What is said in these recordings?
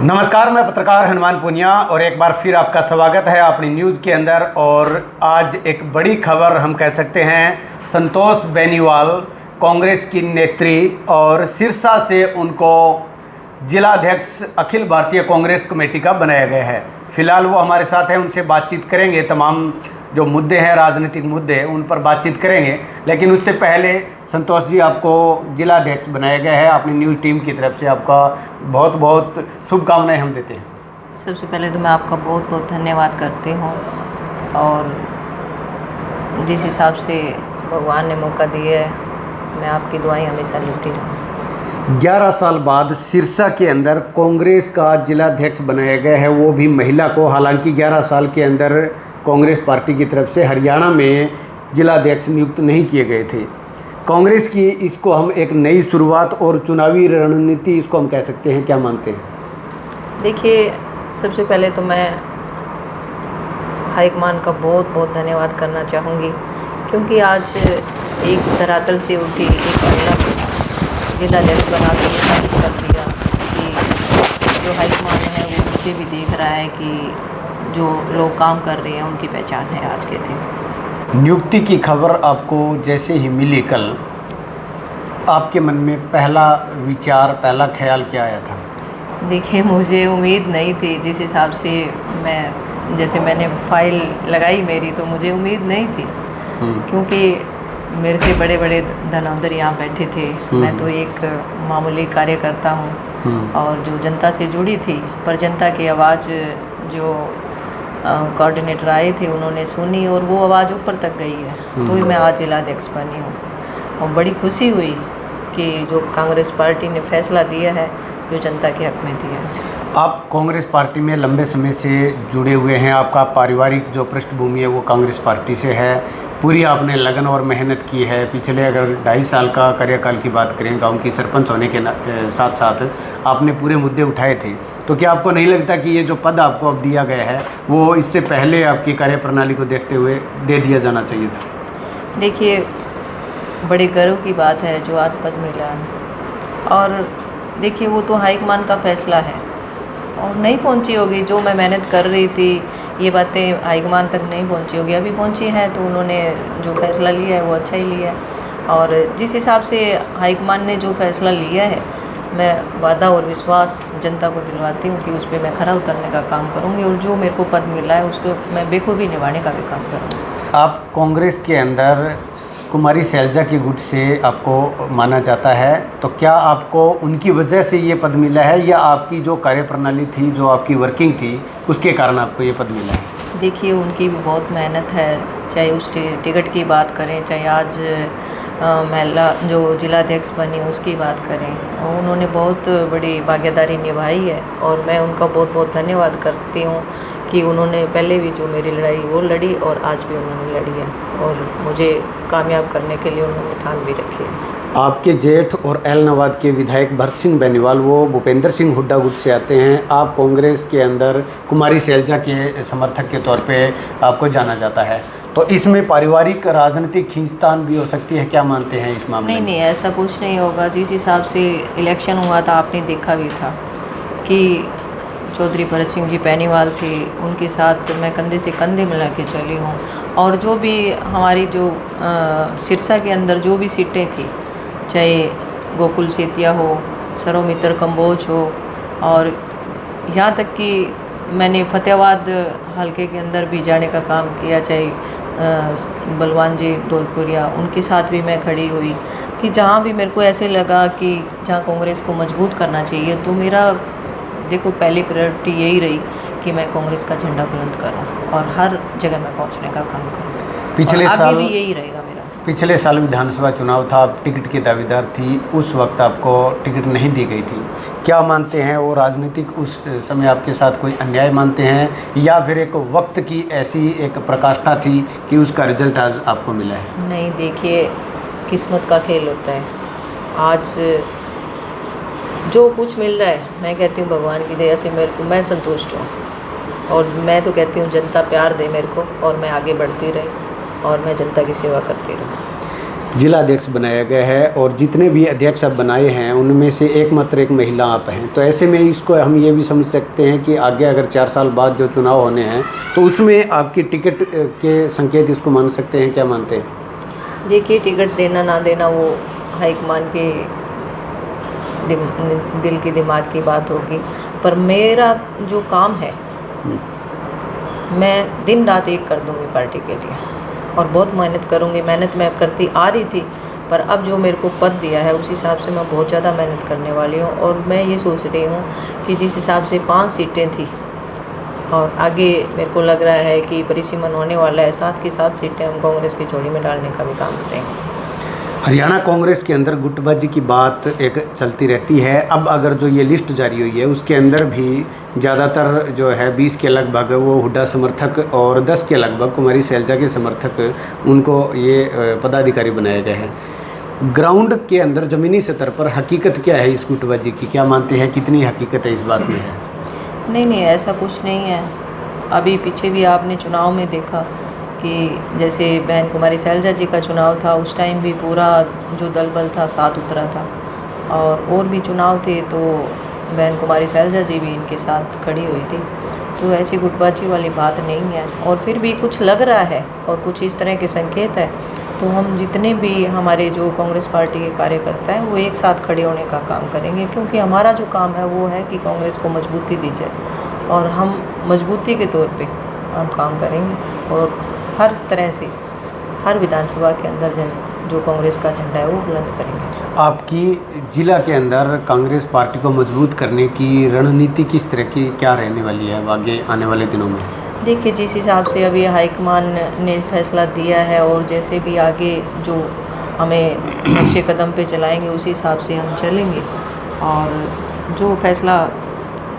नमस्कार, मैं पत्रकार हनुमान पुनिया और एक बार फिर आपका स्वागत है अपनी न्यूज़ के अंदर। और आज एक बड़ी खबर हम कह सकते हैं, संतोष बेनीवाल कांग्रेस की नेत्री और सिरसा से उनको जिलाध्यक्ष अखिल भारतीय कांग्रेस कमेटी का बनाया गया है। फिलहाल वो हमारे साथ हैं, उनसे बातचीत करेंगे। तमाम जो मुद्दे हैं, राजनीतिक मुद्दे, उन पर बातचीत करेंगे। लेकिन उससे पहले संतोष जी, आपको जिलाध्यक्ष बनाया गया है। अपनी न्यूज़ टीम की तरफ से आपका बहुत बहुत शुभकामनाएं हम देते हैं। सबसे पहले तो मैं आपका बहुत बहुत धन्यवाद करती हूँ, और जिस हिसाब से भगवान ने मौका दिया है, मैं आपकी दुआएं हमेशा लेती रहूँ। 11 साल बाद सिरसा के अंदर कांग्रेस का जिलाध्यक्ष बनाया गया है, वो भी महिला को। हालांकि 11 साल के अंदर कांग्रेस पार्टी की तरफ से हरियाणा में जिलाध्यक्ष नियुक्त नहीं किए गए थे। कांग्रेस की इसको हम एक नई शुरुआत और चुनावी रणनीति इसको हम कह सकते हैं, क्या मानते हैं? देखिए, सबसे पहले तो मैं हाईकमान का बहुत बहुत धन्यवाद करना चाहूँगी, क्योंकि आज एक धरातल से उठी एक महिला को जिलाध्यक्ष बना के साबित कर दिया कि जो हाईकमान है वो मुझे भी देख रहा है कि जो लोग काम कर रहे हैं उनकी पहचान है आज के दिन। नियुक्ति की खबर आपको जैसे ही मिली कल, आपके मन में पहला विचार, पहला ख्याल क्या आया था? देखिए, मुझे उम्मीद नहीं थी। जिस हिसाब से मैंने फाइल लगाई मेरी, तो मुझे उम्मीद नहीं थी, क्योंकि मेरे से बड़े बड़े धनौंदर यहाँ बैठे थे। मैं तो एक मामूली कार्यकर्ता हूँ और जो जनता से जुड़ी थी, पर जनता की आवाज़ जो कोऑर्डिनेटर आए थे उन्होंने सुनी और वो आवाज़ ऊपर तक गई है, तो ही मैं आज जिलाध्यक्ष बनी हूँ। और बड़ी खुशी हुई कि जो कांग्रेस पार्टी ने फैसला दिया है, जो जनता के हक में दिया है। आप कांग्रेस पार्टी में लंबे समय से जुड़े हुए हैं, आपका पारिवारिक जो पृष्ठभूमि है वो कांग्रेस पार्टी से है। पूरी आपने लगन और मेहनत की है। पिछले अगर 2.5 साल का कार्यकाल की बात करें, गांव की सरपंच होने के साथ साथ आपने पूरे मुद्दे उठाए थे। तो क्या आपको नहीं लगता कि ये जो पद आपको अब दिया गया है वो इससे पहले आपकी कार्यप्रणाली को देखते हुए दे दिया जाना चाहिए था? देखिए, बड़े गर्व की बात है जो आज पद मिला है, और देखिए वो तो हाईकमान का फैसला है और नहीं पहुंची होगी। जो मैं मेहनत कर रही थी, ये बातें हाईकमान तक नहीं पहुंची होगी, अभी पहुंची हैं, तो उन्होंने जो फैसला लिया है वो अच्छा ही लिया है। और जिस हिसाब से हाईकमान ने जो फैसला लिया है, मैं वादा और विश्वास जनता को दिलवाती हूँ कि उस पर मैं खरा उतरने का काम करूँगी, और जो मेरे को पद मिला है उसको मैं बेखूबी निभाने का भी काम करूँगी। आप कांग्रेस के अंदर कुमारी शैलजा की गुट से आपको माना जाता है, तो क्या आपको उनकी वजह से ये पद मिला है या आपकी जो कार्यप्रणाली थी, जो आपकी वर्किंग थी, उसके कारण आपको ये पद मिला है? देखिए, उनकी भी बहुत मेहनत है, चाहे उस टिकट की बात करें, चाहे आज महिला जो जिलाध्यक्ष बनी उसकी बात करें, और उन्होंने बहुत बड़ी भागीदारी निभाई है। और मैं उनका बहुत बहुत धन्यवाद करती हूँ कि उन्होंने पहले भी जो मेरी लड़ाई वो लड़ी और आज भी उन्होंने लड़ी है, और मुझे कामयाब करने के लिए उन्होंने ठान भी रखी है। आपके जेठ और एलनाबाद के विधायक भरत सिंह बेनीवाल वो भूपेंद्र सिंह हुड्डा गुट से आते हैं। आप कांग्रेस के अंदर कुमारी शैलजा के समर्थक के तौर पे आपको जाना जाता है, तो इसमें पारिवारिक राजनीतिक खींचतान भी हो सकती है, क्या मानते हैं इस मामले में? नहीं, ऐसा कुछ नहीं होगा। जिस हिसाब से इलेक्शन हुआ था, आपने देखा भी था कि चौधरी भरत सिंह जी बेनीवाल थे, उनके साथ मैं कंधे से कंधे मिला के चली हूँ। और जो भी हमारी जो सिरसा के अंदर जो भी सीटें थी, चाहे गोकुल सेतिया हो, सरोमित्र कंबोज हो, और यहाँ तक कि मैंने फतेहाबाद हलके के अंदर भी जाने का काम किया, चाहे बलवान जी धौलपुरिया, उनके साथ भी मैं खड़ी हुई कि जहाँ भी मेरे को ऐसे लगा कि जहाँ कांग्रेस को मजबूत करना चाहिए, तो मेरा देखो पहली प्रायोरिटी यही रही कि मैं कांग्रेस का झंडा बुलंद करूं और हर जगह मैं पहुंचने का काम करूं। पिछले और साल आगे भी यही रहेगा मेरा। पिछले साल विधानसभा चुनाव था, आप टिकट की दावेदार थी, उस वक्त आपको टिकट नहीं दी गई थी। क्या मानते हैं, वो राजनीतिक उस समय आपके साथ कोई अन्याय मानते हैं या फिर एक वक्त की ऐसी एक प्रकाष्ठा थी कि उसका रिजल्ट आज आपको मिला है? नहीं, देखिए, किस्मत का खेल होता है। आज जो कुछ मिल रहा है, मैं कहती हूँ भगवान की दया से मेरे को, मैं संतुष्ट हूँ। और मैं तो कहती हूँ जनता प्यार दे मेरे को, और मैं आगे बढ़ती रही और मैं जनता की सेवा करती रहूँ। जिला अध्यक्ष बनाया गया है और जितने भी अध्यक्ष आप बनाए हैं उनमें से एकमात्र एक महिला आप हैं, तो ऐसे में इसको हम ये भी समझ सकते हैं कि आगे अगर 4 साल बाद जो चुनाव होने हैं तो उसमें आपकी टिकट के संकेत इसको मान सकते हैं, क्या मानते हैं? देखिए, टिकट देना ना देना वो हाईकमान के दिल की दिमाग की बात होगी, पर मेरा जो काम है मैं दिन रात एक कर दूंगी पार्टी के लिए और बहुत मेहनत करूंगी। मेहनत मैं करती आ रही थी, पर अब जो मेरे को पद दिया है उस हिसाब से मैं बहुत ज़्यादा मेहनत करने वाली हूँ। और मैं ये सोच रही हूँ कि जिस हिसाब से 5 सीटें थी और आगे मेरे को लग रहा है कि परिसीमन होने वाला है, 7 की 7 सीटें हम कांग्रेस की झोली में डालने का भी काम करेंगे। हरियाणा कांग्रेस के अंदर गुटबाजी की बात एक चलती रहती है। अब अगर जो ये लिस्ट जारी हुई है उसके अंदर भी ज़्यादातर जो है 20 के लगभग वो हुड्डा समर्थक और 10 के लगभग कुमारी शैलजा के समर्थक उनको ये पदाधिकारी बनाए गए हैं। ग्राउंड के अंदर ज़मीनी स्तर पर हकीकत क्या है इस गुटबाजी की, क्या मानते हैं, कितनी हकीकत है इस बात में है? नहीं, ऐसा कुछ नहीं है। अभी पीछे भी आपने चुनाव में देखा कि जैसे बहन कुमारी शैलजा जी का चुनाव था, उस टाइम भी पूरा जो दल बल था साथ उतरा था, और भी चुनाव थे तो बहन कुमारी शैलजा जी भी इनके साथ खड़ी हुई थी। तो ऐसी गुटबाजी वाली बात नहीं है। और फिर भी कुछ लग रहा है और कुछ इस तरह के संकेत है, तो हम जितने भी हमारे जो कांग्रेस पार्टी के कार्यकर्ता हैं वो एक साथ खड़े होने का काम करेंगे, क्योंकि हमारा जो काम है वो है कि कांग्रेस को मजबूती दी जाए और हम मजबूती के तौर पे हम काम करेंगे और हर तरह से हर विधानसभा के अंदर जो कांग्रेस का झंडा है वो बुलंद करेंगे। आपकी जिला के अंदर कांग्रेस पार्टी को मजबूत करने की रणनीति किस तरह की क्या रहने वाली है आगे आने वाले दिनों में? देखिए, जिस हिसाब से अभी हाईकमान ने फैसला दिया है और जैसे भी आगे जो हमें अच्छे कदम पे चलाएंगे उसी हिसाब से हम चलेंगे और जो फैसला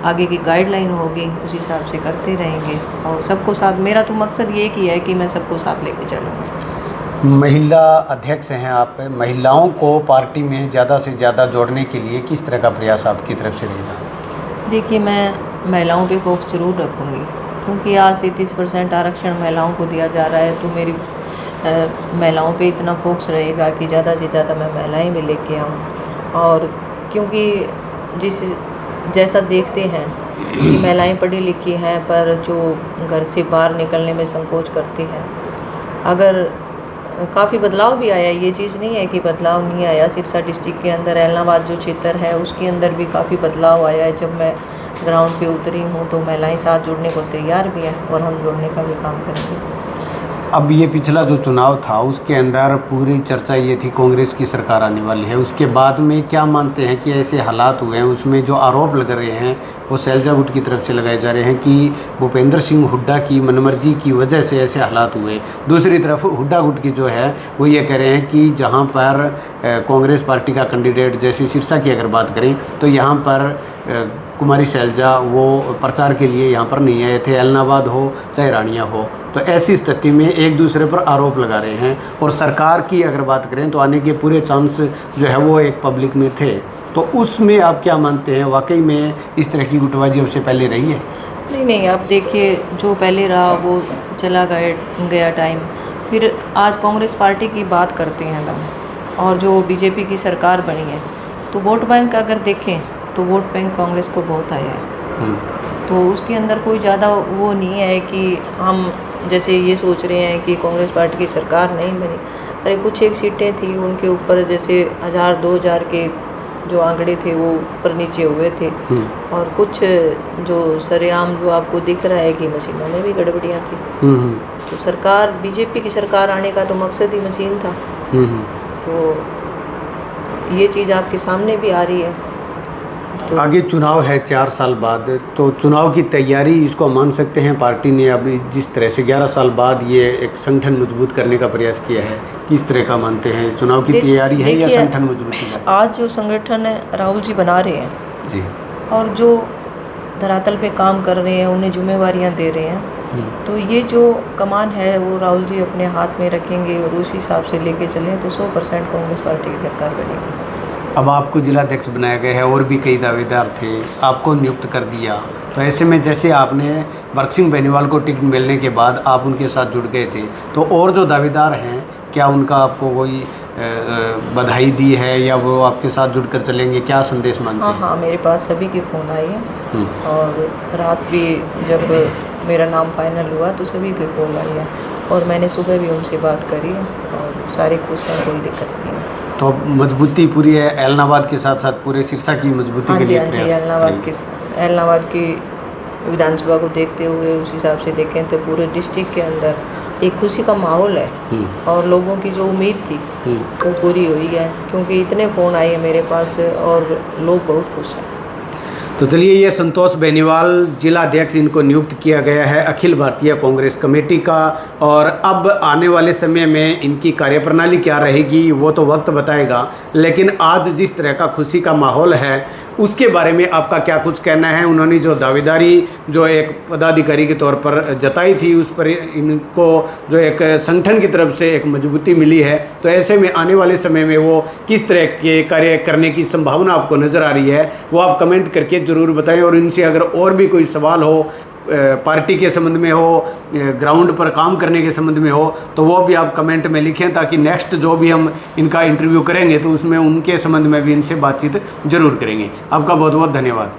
आगे की गाइडलाइन होगी उसी हिसाब से करते रहेंगे और सबको साथ, मेरा तो मकसद ये ही है कि मैं सबको साथ लेके चलूँ। महिला अध्यक्ष हैं आप, महिलाओं को पार्टी में ज़्यादा से ज़्यादा जोड़ने के लिए किस तरह का प्रयास आपकी तरफ से रहेगा? देखिए, मैं महिलाओं पे फोकस ज़रूर रखूँगी, क्योंकि आज 33% आरक्षण महिलाओं को दिया जा रहा है, तो मेरी महिलाओं पे इतना फोकस रहेगा कि ज़्यादा से ज़्यादा मैं महिलाएं भी लेके आऊँ। और क्योंकि जैसा देखते हैं कि महिलाएं पढ़ी लिखी हैं पर जो घर से बाहर निकलने में संकोच करती हैं, अगर काफ़ी बदलाव भी आया, ये चीज़ नहीं है कि बदलाव नहीं आया। सिरसा डिस्ट्रिक्ट के अंदर ऐलनाबाद जो क्षेत्र है उसके अंदर भी काफ़ी बदलाव आया है। जब मैं ग्राउंड पे उतरी हूँ तो महिलाएं साथ जुड़ने को तैयार भी हैं और हम जुड़ने का भी काम करेंगे। अब ये पिछला जो चुनाव था उसके अंदर पूरी चर्चा ये थी कांग्रेस की सरकार आने वाली है, उसके बाद में क्या मानते हैं कि ऐसे हालात हुए हैं, उसमें जो आरोप लग रहे हैं वो शैलजा गुट की तरफ से लगाए जा रहे हैं कि भूपेंद्र सिंह हुड्डा की मनमर्जी की वजह से ऐसे हालात हुए। दूसरी तरफ हुड्डा गुट की जो है वो ये कह रहे हैं कि जहाँ पर कांग्रेस पार्टी का कैंडिडेट, जैसे सिरसा की अगर बात करें तो यहाँ पर कुमारी शैलजा वो प्रचार के लिए यहाँ पर नहीं आए थे, ऐलनाबाद हो चाहे रानिया हो। तो ऐसी स्थिति में एक दूसरे पर आरोप लगा रहे हैं और सरकार की अगर बात करें तो आने के पूरे चांस जो है वो एक पब्लिक में थे। तो उसमें आप क्या मानते हैं, वाकई में इस तरह की गुटबाजी अब से पहले रही है? नहीं, आप देखिए, जो पहले रहा वो चला गया टाइम। फिर आज कांग्रेस पार्टी की बात करते हैं हम, और जो बीजेपी की सरकार बनी है तो वोट बैंक अगर देखें तो वोट बैंक कांग्रेस को बहुत आया है। तो उसके अंदर कोई ज़्यादा वो नहीं है कि हम जैसे ये सोच रहे हैं कि कांग्रेस पार्टी की सरकार नहीं बनी। अरे कुछ एक सीटें थी उनके ऊपर जैसे 1000-2000 के जो आंकड़े थे वो ऊपर नीचे हुए थे, और कुछ जो सरेआम जो आपको दिख रहा है कि मशीनों में भी गड़बड़ियाँ थी। तो सरकार, बीजेपी की सरकार आने का तो मकसद ही मशीन था। तो ये चीज़ आपके सामने भी आ रही है। तो आगे चुनाव है 4 साल बाद, तो चुनाव की तैयारी इसको मान सकते हैं पार्टी ने अभी जिस तरह से 11 साल बाद ये एक संगठन मजबूत करने का प्रयास किया है, किस तरह का मानते हैं? चुनाव की तैयारी है या संगठन मजबूती का? आज जो संगठन राहुल जी बना रहे हैं जी, और जो धरातल पे काम कर रहे हैं, उन्हें जिम्मेवारियां दे रहे हैं, तो ये जो कमान है वो राहुल जी अपने हाथ में रखेंगे और उसी हिसाब से लेके चलें तो 100% कांग्रेस पार्टी की सरकार बनेगी। अब आपको जिलाध्यक्ष बनाया गया है और भी कई दावेदार थे, आपको नियुक्त कर दिया, तो ऐसे में जैसे आपने भरत सिंह बेनीवाल को टिकट मिलने के बाद आप उनके साथ जुड़ गए थे, तो और जो दावेदार हैं क्या उनका आपको कोई बधाई दी है या वो आपके साथ जुड़कर चलेंगे, क्या संदेश मांगते हाँ हैं? हाँ, मेरे पास सभी के फ़ोन आए हैं। हम्म, और रात भी जब मेरा नाम फाइनल हुआ तो सभी के फ़ोन आए हैं, और मैंने सुबह भी उनसे बात करी है और सारे खुश हैं, कोई दिक्कत नहीं है। तो अब मजबूती पूरी है ऐलनाबाद के साथ साथ पूरे सिरसा की मजबूती हाँ के जी, लिए हाँ जी, प्रयास ऐलनाबाद की विधानसभा को देखते हुए उस हिसाब से देखें तो पूरे डिस्ट्रिक्ट के अंदर एक खुशी का माहौल है, हम्म, और लोगों की जो उम्मीद थी हम्म। वो पूरी हुई है, क्योंकि इतने फ़ोन आए हैं मेरे पास और लोग बहुत खुश हैं। तो चलिए, ये संतोष बेनीवाल जिला अध्यक्ष, इनको नियुक्त किया गया है अखिल भारतीय कांग्रेस कमेटी का, और अब आने वाले समय में इनकी कार्यप्रणाली क्या रहेगी वो तो वक्त बताएगा, लेकिन आज जिस तरह का खुशी का माहौल है उसके बारे में आपका क्या कुछ कहना है? उन्होंने जो दावेदारी जो एक पदाधिकारी के तौर पर जताई थी उस पर इनको जो एक संगठन की तरफ से एक मजबूती मिली है, तो ऐसे में आने वाले समय में वो किस तरह के कार्य करने की संभावना आपको नज़र आ रही है वो आप कमेंट करके ज़रूर बताएं। और इनसे अगर और भी कोई सवाल हो, पार्टी के संबंध में हो, ग्राउंड पर काम करने के संबंध में हो, तो वो भी आप कमेंट में लिखें, ताकि नेक्स्ट जो भी हम इनका इंटरव्यू करेंगे तो उसमें उनके संबंध में भी इनसे बातचीत जरूर करेंगे। आपका बहुत बहुत धन्यवाद।